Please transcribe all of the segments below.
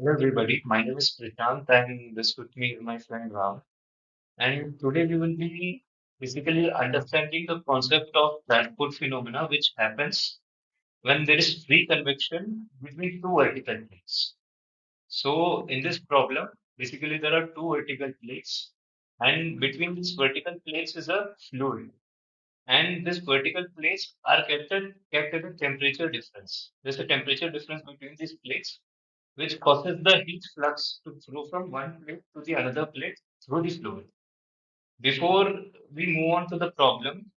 Hello everybody, my name is Prashant and this with me is my friend Ram. And today we will be basically understanding the concept of transport phenomena which happens when there is free convection between two vertical plates. So in this problem, basically there are two vertical plates and between these vertical plates is a fluid. And these vertical plates are kept at a temperature difference. There's a temperature difference between these plates which causes the heat flux to flow from one plate to the another plate through the fluid. Before we move on to the problem,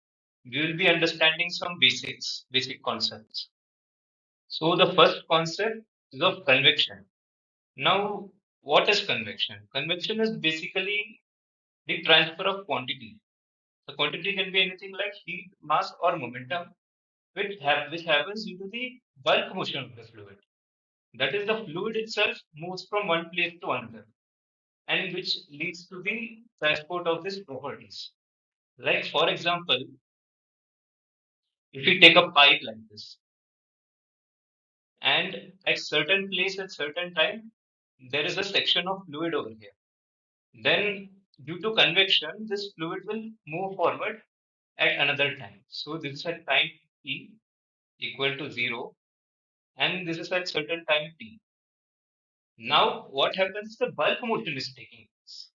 we will be understanding some basic concepts. So the first concept is of convection. Now, what is convection? Convection is basically the transfer of quantity. The quantity can be anything like heat, mass, or momentum, which happens due to the bulk motion of the fluid. That is, the fluid itself moves from one place to another, and which leads to the transport of these properties. Like, for example, if you take a pipe like this, and at certain place at certain time, there is a section of fluid over here. Then, due to convection, this fluid will move forward at another time. So this is at time t equal to 0, and this is at certain time t. Now, what happens? The bulk motion is taking place.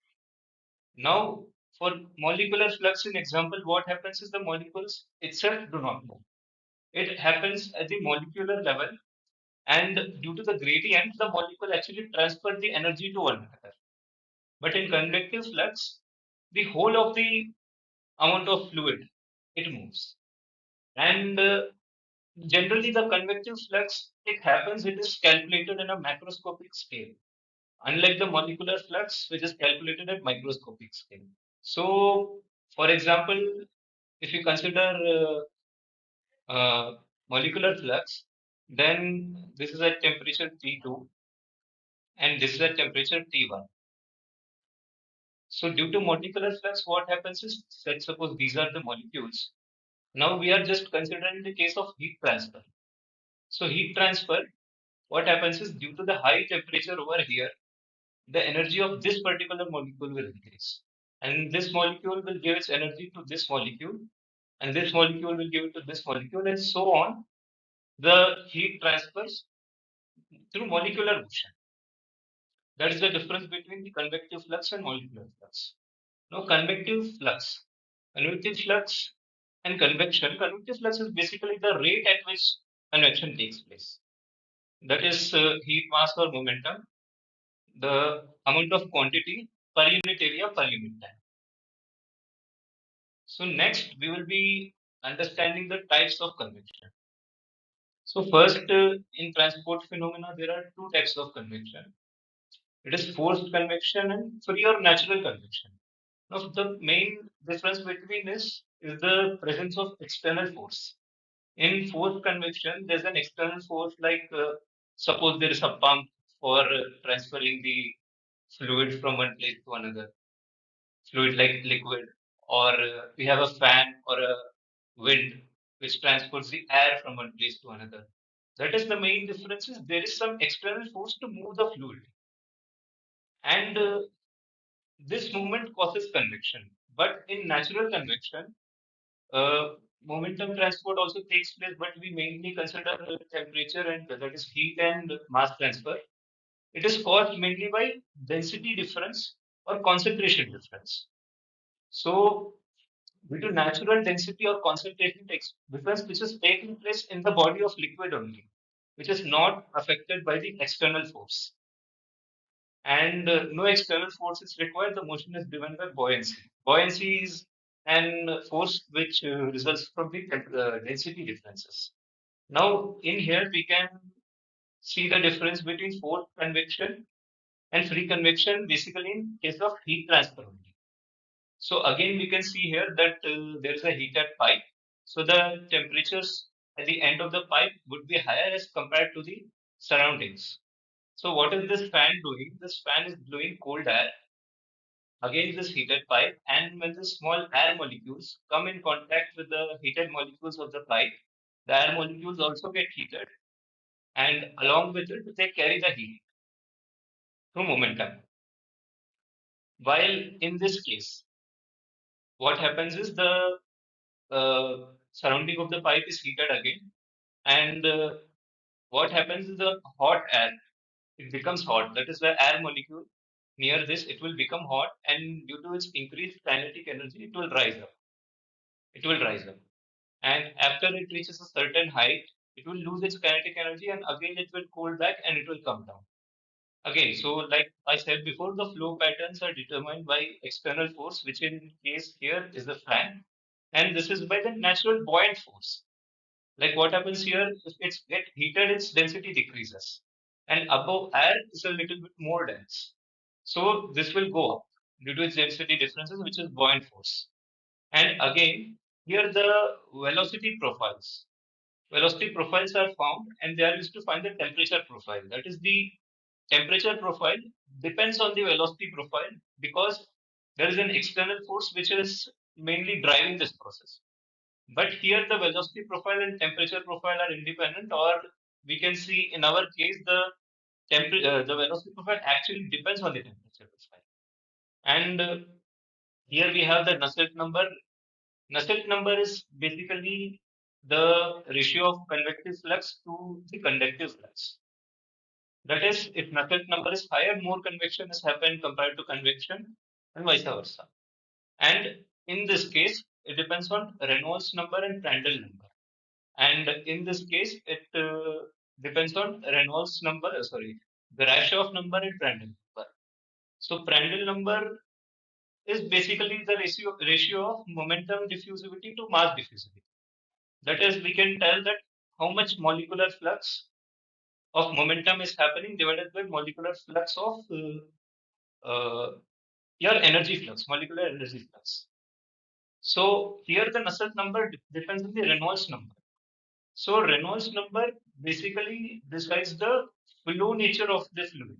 Now, for molecular flux in example, what happens is the molecules itself do not move. It happens at the molecular level, and due to the gradient, the molecule actually transfer the energy to one another. But in convective flux, the whole of the amount of fluid it moves, and generally the convective flux it is calculated in a macroscopic scale, unlike the molecular flux, which is calculated at microscopic scale. So, for example, if you consider molecular flux, then this is at temperature T2 and this is at temperature T1. So due to molecular flux, what happens is, let's suppose these are the molecules. Now we are just considering the case of heat transfer. So heat transfer, what happens is due to the high temperature over here, the energy of this particular molecule will increase. And this molecule will give its energy to this molecule, and this molecule will give it to this molecule, and so on. The heat transfers through molecular motion. That is the difference between the convective flux and molecular flux. Now, convective flux and convection. Convective flux is basically the rate at which convection takes place. That is heat, mass, or momentum, the amount of quantity per unit area per unit time. So next, we will be understanding the types of convection. So first, in transport phenomena, there are two types of convection. It is forced convection and free or natural convection. Now, the main difference between this is the presence of external force. In forced convection, there's an external force like suppose there is a pump for transferring the fluid from one place to another, fluid like liquid, or we have a fan or a wind which transports the air from one place to another. That is the main difference is there is some external force to move the fluid. And this movement causes convection. But in natural convection, uh, momentum transport also takes place, but we mainly consider temperature and that is heat and mass transfer. It is caused mainly by density difference or concentration difference. So, due to natural density or concentration difference, which is taking place in the body of liquid only, which is not affected by the external force. And no external force is required. The motion is driven by buoyancy. Buoyancy is an force which results from the density differences. Now, in here, we can see the difference between forced convection and free convection, basically in case of heat transfer only. So again, we can see here that there is a heated pipe. So the temperatures at the end of the pipe would be higher as compared to the surroundings. So what is this fan doing? This fan is blowing cold air against this heated pipe, and when the small air molecules come in contact with the heated molecules of the pipe, the air molecules also get heated, and along with it, they carry the heat. through momentum. While in this case, what happens is the surrounding of the pipe is heated again, and what happens is the hot air, it becomes hot. That is the air molecule near this, it will become hot, and due to its increased kinetic energy, it will rise up. It will rise up. And after it reaches a certain height, it will lose its kinetic energy and again it will cool back and it will come down. Again, so like I said before, the flow patterns are determined by external force, which in case here is the fan, and this is by the natural buoyant force. Like what happens here, if it's get heated, its density decreases, and above air is a little bit more dense. So this will go up due to its density differences, which is buoyant force. And again, here the velocity profiles. Velocity profiles are found, and they are used to find the temperature profile. That is, the temperature profile depends on the velocity profile because there is an external force which is mainly driving this process. But here the velocity profile and temperature profile are independent, or we can see in our case the velocity profile actually depends on the temperature profile. And here we have the Nusselt number. Nusselt number is basically the ratio of convective flux to the conductive flux. That is, if Nusselt number is higher, more convection has happened compared to convection, and vice versa. And in this case, it depends on Reynolds number and Prandtl number. And in this case, it depends on Reynolds number, Grashof number and Prandtl number. So Prandtl number is basically the ratio of momentum diffusivity to mass diffusivity. That is, we can tell that how much molecular flux of momentum is happening divided by molecular flux of your energy flux, molecular energy flux. So here the Nusselt number depends on the Reynolds number. So Reynolds number basically describes the flow nature of the fluid.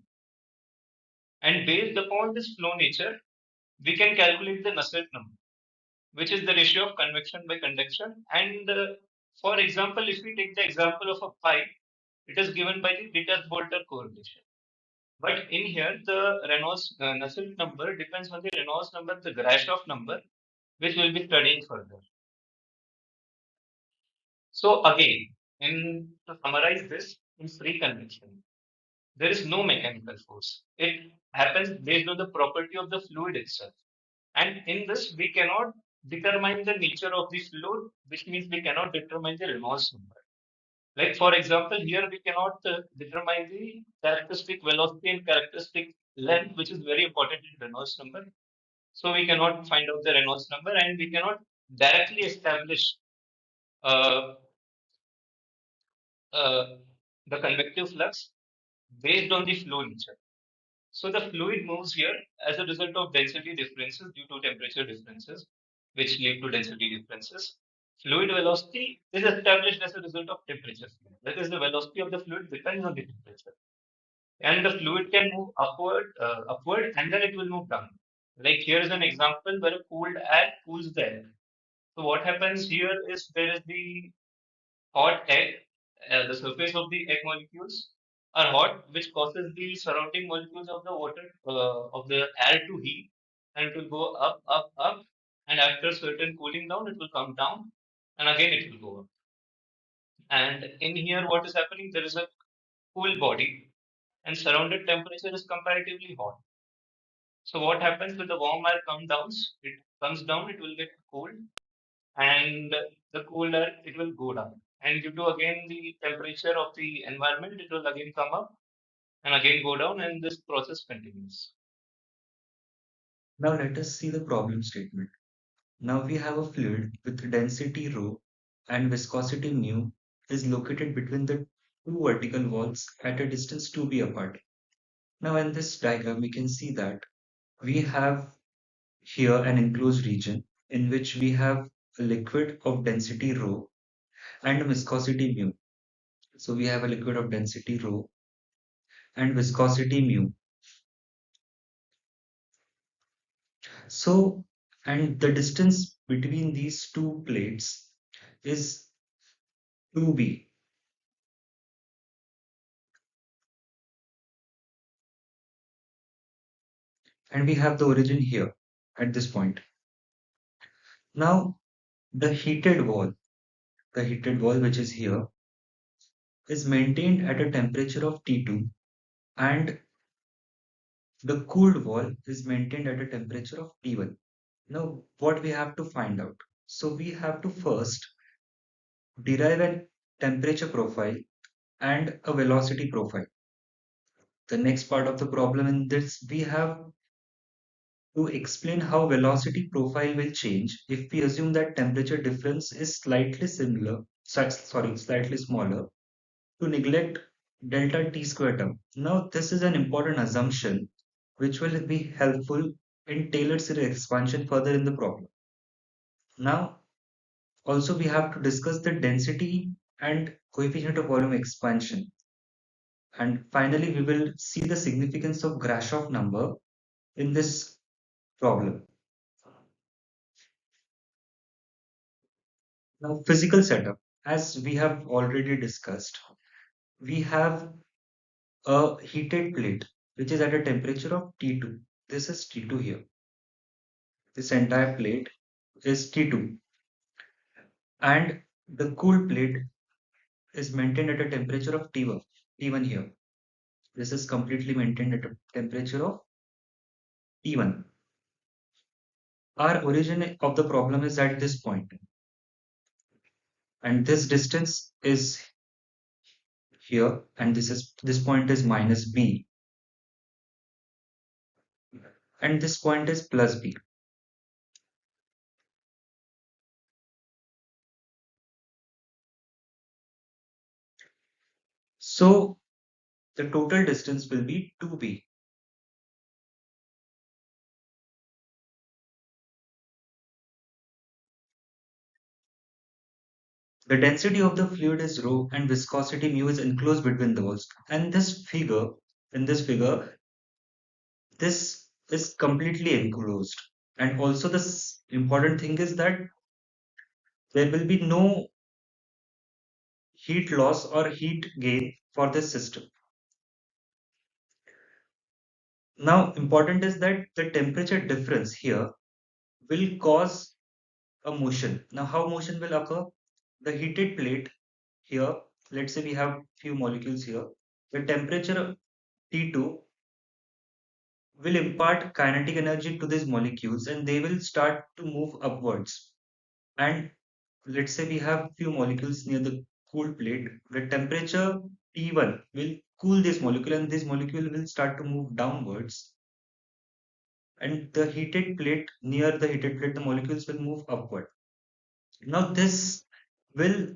And based upon this flow nature, we can calculate the Nusselt number, which is the ratio of convection by conduction. And for example, if we take the example of a pipe, it is given by the Dittus-Boelter correlation. But in here, the Reynolds Nusselt number depends on the Reynolds number, the Grashof number, which we'll be studying further. So again, to summarize this, in free convection, there is no mechanical force. It happens based on the property of the fluid itself. And in this, we cannot determine the nature of the fluid, which means we cannot determine the Reynolds number. Like for example, here we cannot determine the characteristic velocity and characteristic length, which is very important in Reynolds number. So we cannot find out the Reynolds number, and we cannot directly establish uh, uh, the convective flux based on the flow nature. So the fluid moves here as a result of density differences due to temperature differences, which lead to density differences. Fluid velocity is established as a result of temperature. That is, the velocity of the fluid depends on the temperature, and the fluid can move upward, and then it will move down. Like here is an example where a cooled air cools the air. So what happens here is there is the hot egg, the surface of the egg molecules are hot, which causes the surrounding molecules of the water of the air to heat, and it will go up, up, up, and after certain cooling down, it will come down, and again it will go up. And in here, what is happening? There is a cool body, and surrounded temperature is comparatively hot. So what happens when the warm air comes down? It comes down, it will get cold, and the cool air it will go down. And due to again the temperature of the environment, it will again come up and again go down, and this process continues. Now let us see the problem statement. Now we have a fluid with density rho and viscosity mu is located between the two vertical walls at a distance 2b apart. Now in this diagram, we can see that we have here an enclosed region in which we have a liquid of density rho and viscosity mu. So we have a liquid of density rho and viscosity mu. So, and the distance between these two plates is 2b. and we have the origin here at this point. Now, the heated wall which is here, is maintained at a temperature of T2, and the cooled wall is maintained at a temperature of T1. Now, what we have to find out? So, we have to first derive a temperature profile and a velocity profile. The next part of the problem in this, we have to explain how velocity profile will change if we assume that temperature difference is slightly smaller, to neglect delta t square term. Now, this is an important assumption which will be helpful in Taylor series expansion further in the problem. Now, also we have to discuss the density and coefficient of volume expansion. And finally, we will see the significance of Grashof number in this problem. Now, physical setup. As we have already discussed, we have a heated plate which is at a temperature of T2. This is T2 here. This entire plate is T2, and the cool plate is maintained at a temperature of T1. T1 here. This is completely maintained at a temperature of T1. Our origin of the problem is at this point, and this distance is here, and this point is minus b, and this point is plus b. So the total distance will be 2b. The density of the fluid is rho and viscosity mu is enclosed between the walls. And in this figure, this is completely enclosed. And also the important thing is that there will be no heat loss or heat gain for this system. Now, important is that the temperature difference here will cause a motion. Now, how motion will occur? The heated plate here, let's say we have few molecules here. The temperature T2 will impart kinetic energy to these molecules and they will start to move upwards. And let's say we have few molecules near the cool plate. The temperature T1 will cool this molecule and this molecule will start to move downwards, and the heated plate, near the heated plate, the molecules will move upward. Now this will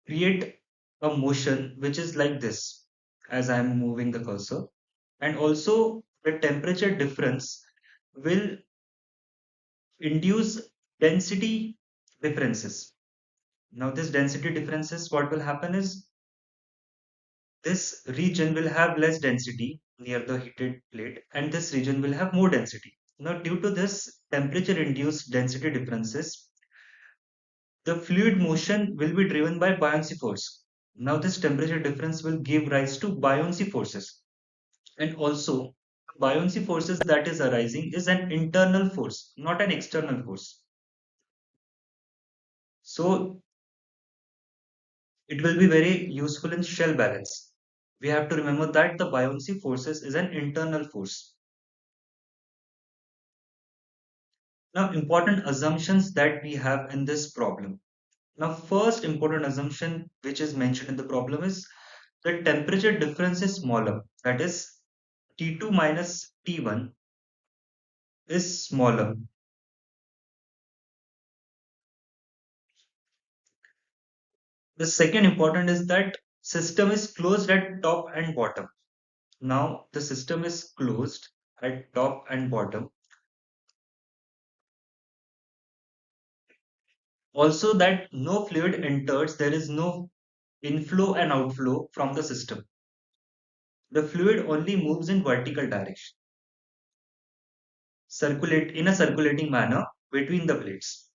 create a motion which is like this as I am moving the cursor, and also the temperature difference will induce density differences. Now this density differences, what will happen is this region will have less density near the heated plate and this region will have more density. Now due to this temperature induced density differences, the fluid motion will be driven by buoyancy force. Now this temperature difference will give rise to buoyancy forces. And also buoyancy forces that is arising is an internal force, not an external force. So it will be very useful in shell balance. We have to remember that the buoyancy forces is an internal force. Now, important assumptions that we have in this problem. Now, first important assumption which is mentioned in the problem is the temperature difference is smaller. That is, T2 minus T1 is smaller. The second important is that system is closed at top and bottom. Now, the system is closed at top and bottom. Also, that no fluid enters, there is no inflow and outflow from the system. The fluid only moves in vertical direction, circulate in a circulating manner between the plates.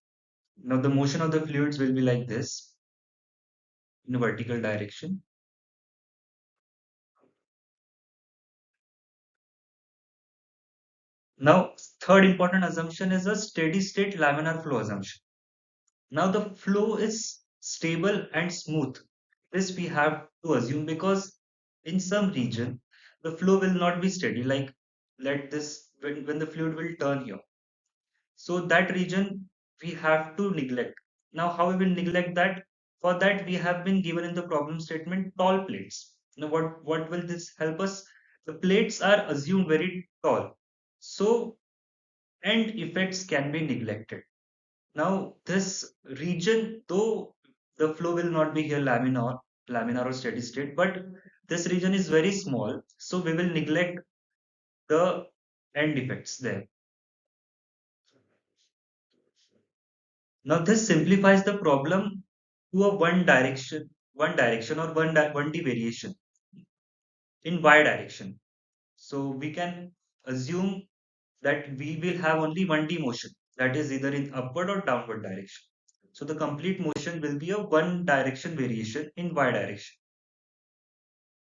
Now the motion of the fluids will be like this in a vertical direction. Now, third important assumption is a steady state laminar flow assumption. Now, the flow is stable and smooth. This we have to assume because in some region, the flow will not be steady. Like, let this, when the fluid will turn here. So that region we have to neglect. Now, how we will neglect that? For that, we have been given in the problem statement tall plates. Now, what will this help us? The plates are assumed very tall. So end effects can be neglected. Now, this region, though the flow will not be here laminar or steady state, but this region is very small, so we will neglect the end effects there. Now, this simplifies the problem to a one direction or 1D variation in y direction. So we can assume that we will have only 1D motion, that is either in upward or downward direction. So the complete motion will be a one direction variation in y direction.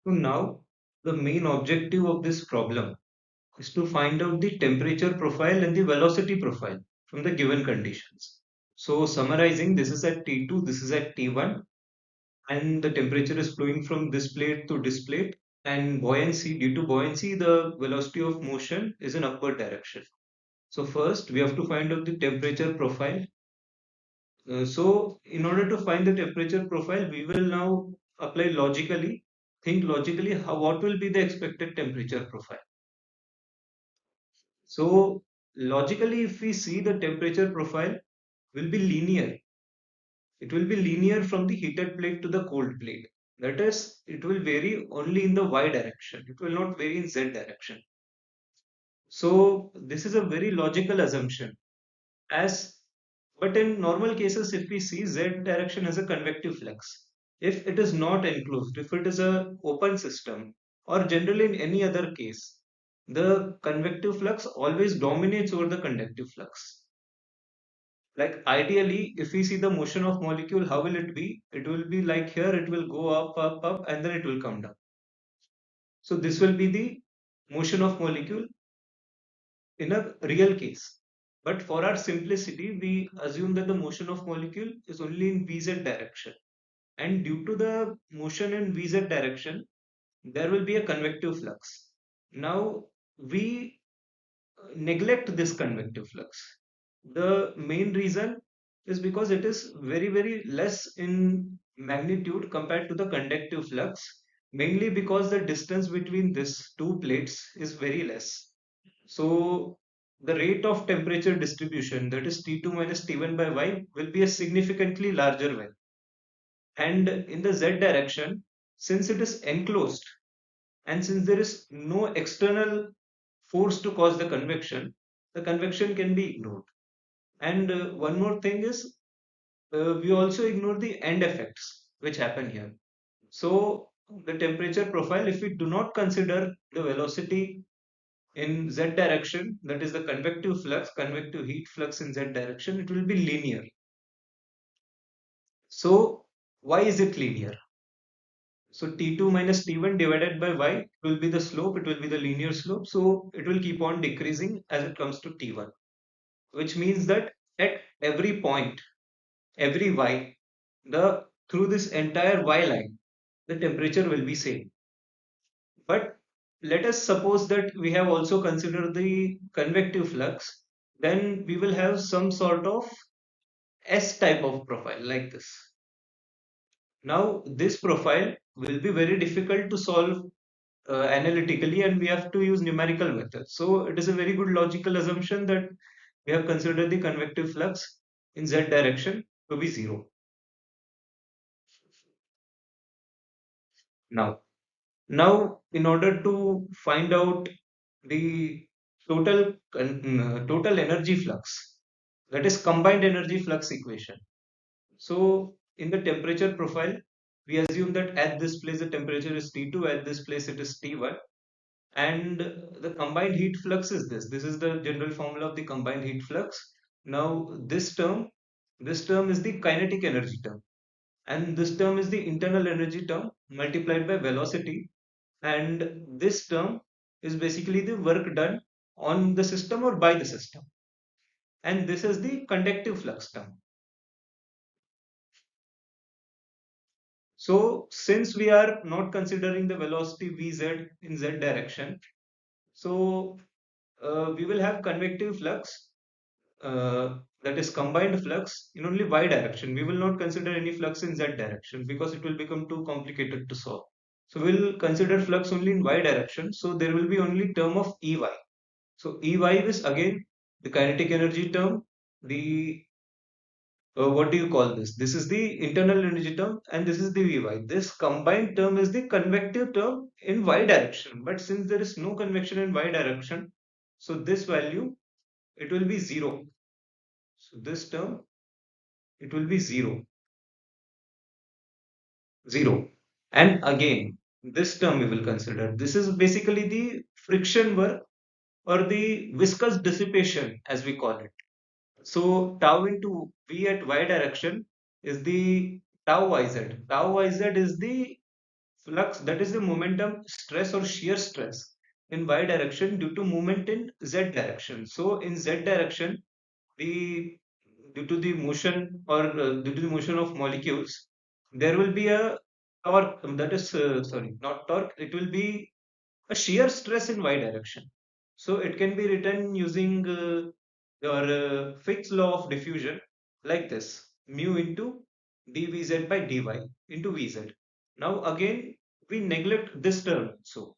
So now the main objective of this problem is to find out the temperature profile and the velocity profile from the given conditions. So summarizing, this is at T2, this is at T1, and the temperature is flowing from this plate to this plate, and buoyancy, due to buoyancy, the velocity of motion is in upward direction. So first we have to find out the temperature profile. So in order to find the temperature profile, we will now apply logically, think logically, what will be the expected temperature profile. So logically, if we see, the temperature profile will be linear. It will be linear from the heated plate to the cold plate. That is, it will vary only in the y direction. It will not vary in z direction. So this is a very logical assumption. As but in normal cases, if we see, z direction has a convective flux. If it is not enclosed, if it is a open system, or generally in any other case, the convective flux always dominates over the conductive flux. Like ideally, if we see the motion of molecule, how will it be? It will be like here, it will go up, up, up, and then it will come down. So this will be the motion of molecule in a real case. But for our simplicity, we assume that the motion of molecule is only in Vz direction. And due to the motion in Vz direction, there will be a convective flux. Now, we neglect this convective flux. The main reason is because it is very, very less in magnitude compared to the conductive flux, mainly because the distance between these two plates is very less. So the rate of temperature distribution, that is T2 minus T1 by Y, will be a significantly larger one. And in the Z direction, since it is enclosed and since there is no external force to cause the convection can be ignored. And one more thing is, we also ignore the end effects which happen here. So the temperature profile, if we do not consider the velocity in z direction, that is the convective flux, convective heat flux in z direction, it will be linear. So why is it linear? So T2 minus T1 divided by y will be the slope, it will be the linear slope. So it will keep on decreasing as it comes to T1, which means that at every point, every y, the through this entire y line, the temperature will be same. But let us suppose that we have also considered the convective flux, then we will have some sort of S type of profile like this. Now, this profile will be very difficult to solve analytically, and we have to use numerical methods. So it is a very good logical assumption that we have considered the convective flux in z direction to be zero. Now, in order to find out the total energy flux, that is combined energy flux equation. So in the temperature profile, we assume that at this place the temperature is T2, at this place it is T1, and the combined heat flux is this. This is the general formula of the combined heat flux. Now this term is the kinetic energy term, and this term is the internal energy term multiplied by velocity, and this term is basically the work done on the system or by the system. And this is the conductive flux term. So since we are not considering the velocity Vz in z direction, so we will have convective flux, that is combined flux in only y direction. We will not consider any flux in z direction because it will become too complicated to solve. So we'll consider flux only in y direction. So there will be only term of Ey. So Ey is again the kinetic energy term, the what do you call this? This is the internal energy term and this is the Vy. This combined term is the convective term in y direction. But since there is no convection in y direction, so this value, it will be 0. So this term, it will be 0, 0. And again, this term we will consider. This is basically the friction work or the viscous dissipation as we call it. So tau into v at y direction is the tau yz. Tau yz is the flux, that is the momentum stress or shear stress in y direction due to movement in z direction. So in z direction, the due to the motion or due to the motion of molecules, there will be a torque, that is sorry, not torque, it will be a shear stress in y direction. So it can be written using your Fick's law of diffusion like this: mu into dvz by dy into vz. Now again, we neglect this term. So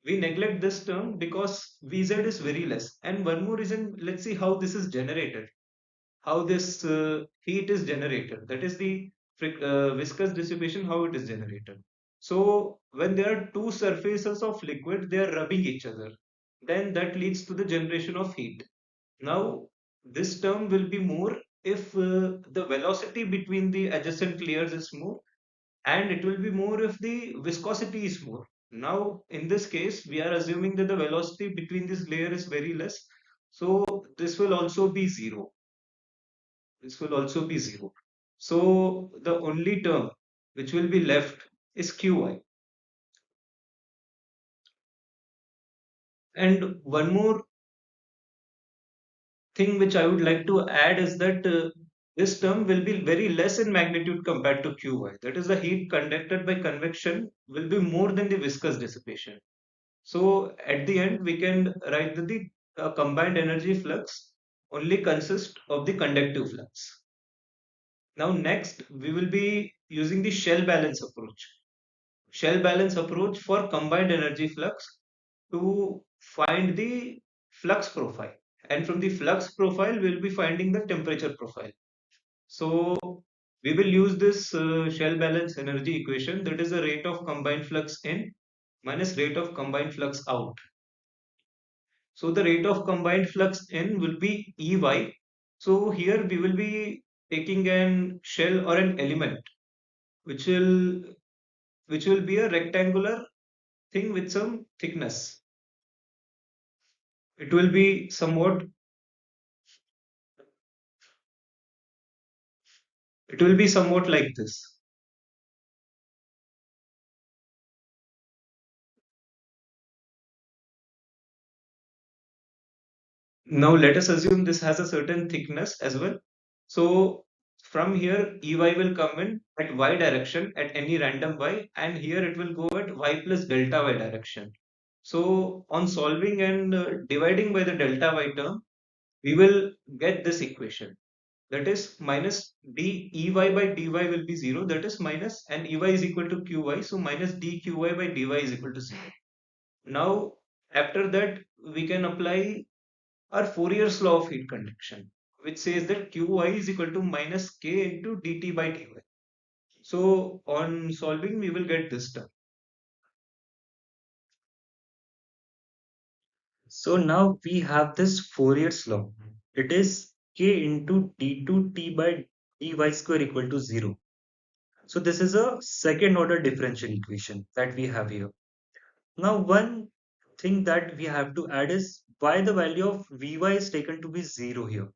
we neglect this term because vz is very less. And one more reason, let's see how this is generated, how this heat is generated. That is the viscous dissipation, how it is generated. So when there are two surfaces of liquid, they are rubbing each other. Then that leads to the generation of heat. Now, this term will be more if the velocity between the adjacent layers is more, and it will be more if the viscosity is more. Now, in this case, we are assuming that the velocity between this layer is very less. So this will also be 0. This will also be 0. So the only term which will be left is Qi. And one more thing which I would like to add is that this term will be very less in magnitude compared to Qy. That is, the heat conducted by convection will be more than the viscous dissipation. So at the end, we can write that the combined energy flux only consists of the conductive flux. Now next, we will be using the shell balance approach. Shell balance approach for combined energy flux to find the flux profile. And from the flux profile, we'll be finding the temperature profile. So we will use this shell balance energy equation, that is the rate of combined flux in minus rate of combined flux out. So the rate of combined flux in will be Ey. So here we will be taking an shell or an element which will be a rectangular thing with some thickness. It will be somewhat, like this. Now let us assume this has a certain thickness as well. So from here, Ey will come in at y direction at any random y, and here it will go at y plus delta y direction. So on solving and dividing by the delta y term, we will get this equation. That is minus dEy by dy will be 0. That is minus, and Ey is equal to Qy. So minus dQy by dy is equal to 0. Now after that, we can apply our Fourier's law of heat conduction, which says that Qy is equal to minus k into dt by dy. So on solving, we will get this term. So now we have this Fourier's law. It is k into d2t by dy square equal to 0. So this is a second order differential equation that we have here. Now one thing that we have to add is why the value of Vy is taken to be 0 here.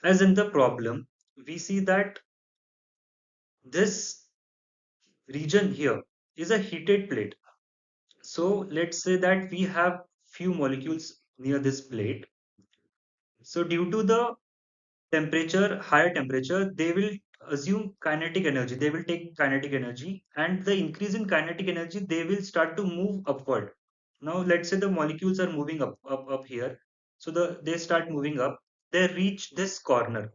As in the problem, we see that this region here is a heated plate. So let's say that we have few molecules near this plate. So due to the higher temperature, they will assume kinetic energy. They will take kinetic energy, and the increase in kinetic energy, they will start to move upward. Now, let's say the molecules are moving up here. So they start moving up. They reach this corner.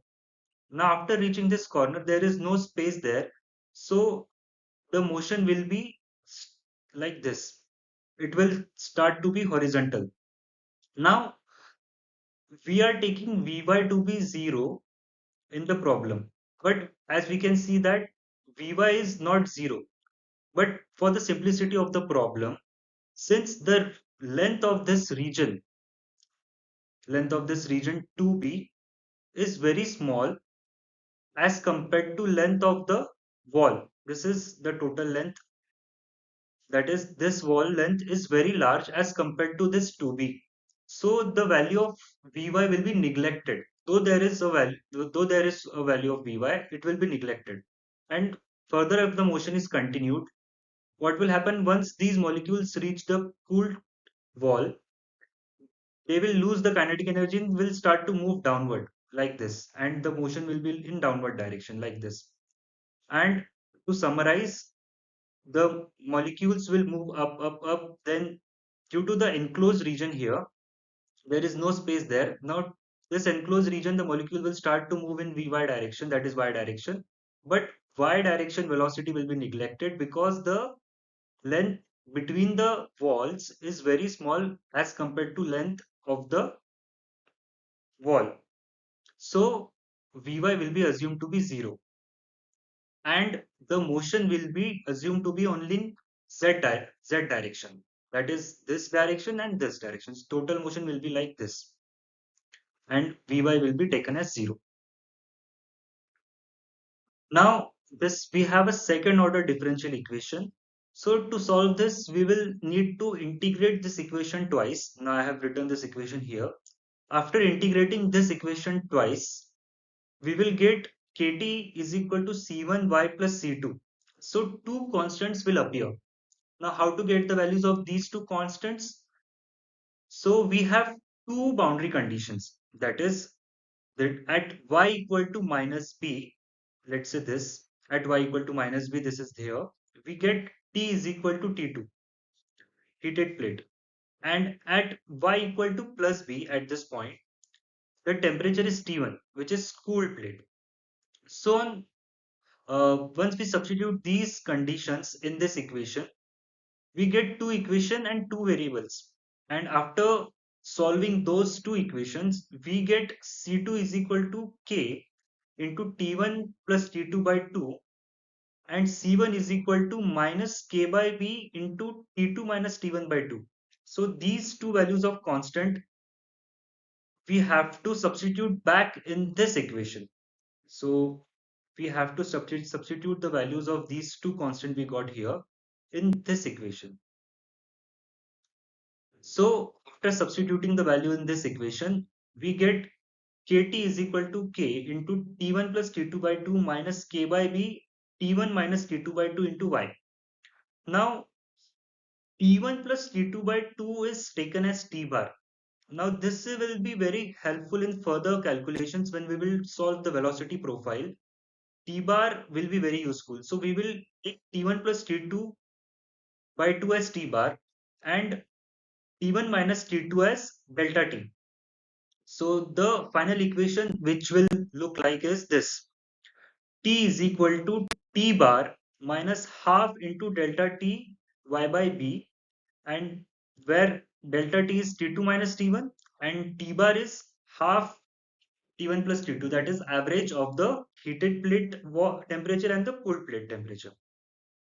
Now, after reaching this corner, there is no space there. So the motion will be like this. It will start to be horizontal. Now, we are taking Vy to be 0 in the problem. But as we can see that Vy is not 0. But for the simplicity of the problem, since the length of this region 2b is very small as compared to length of the wall. This is the total length. That is, this wall length is very large as compared to this 2b. So the value of Vy will be neglected. Though there is a value of Vy, it will be neglected. And further, if the motion is continued, what will happen once these molecules reach the cooled wall? They will lose the kinetic energy and will start to move downward like this, and the motion will be in downward direction like this. And to summarize, the molecules will move up. Then, due to the enclosed region here, there is no space there. Now, this enclosed region, the molecule will start to move in Vy direction, that is y direction. But y direction velocity will be neglected because the length between the walls is very small as compared to length of the wall. So Vy will be assumed to be 0, and the motion will be assumed to be only in z direction. That is this direction and this direction. Total motion will be like this, and Vy will be taken as 0. Now this we have a second order differential equation. So to solve this, we will need to integrate this equation twice. Now I have written this equation here. After integrating this equation twice, we will get kt is equal to c1y plus c2. So two constants will appear. Now how to get the values of these two constants? So we have two boundary conditions. That is that at y equal to minus b, let's say this, at y equal to minus b, this is here, we get T is equal to T2, heated plate. And at y equal to plus b at this point, the temperature is T1, which is cooled plate. So once we substitute these conditions in this equation, we get two equation and two variables. And after solving those two equations, we get C2 is equal to K into T1 plus T2 by 2, and C1 is equal to minus K by B into T2 minus T1 by 2. So these two values of constant we have to substitute back in this equation. So we have to substitute the values of these two constant we got here in this equation. So after substituting the value in this equation, we get kt is equal to k into t1 plus t2 by 2 minus k by b t1 minus t2 by 2 into y. Now t1 plus t2 by 2 is taken as t bar. Now this will be very helpful in further calculations when we will solve the velocity profile. T bar will be very useful. So we will take t1 plus t2 by 2 as t bar and t1 minus t2 as delta t. So the final equation which will look like is this. T is equal to T bar minus half into delta T y by B, and where delta T is T2 minus T1 and T bar is half T1 plus T2, that is average of the heated plate temperature and the cooled plate temperature.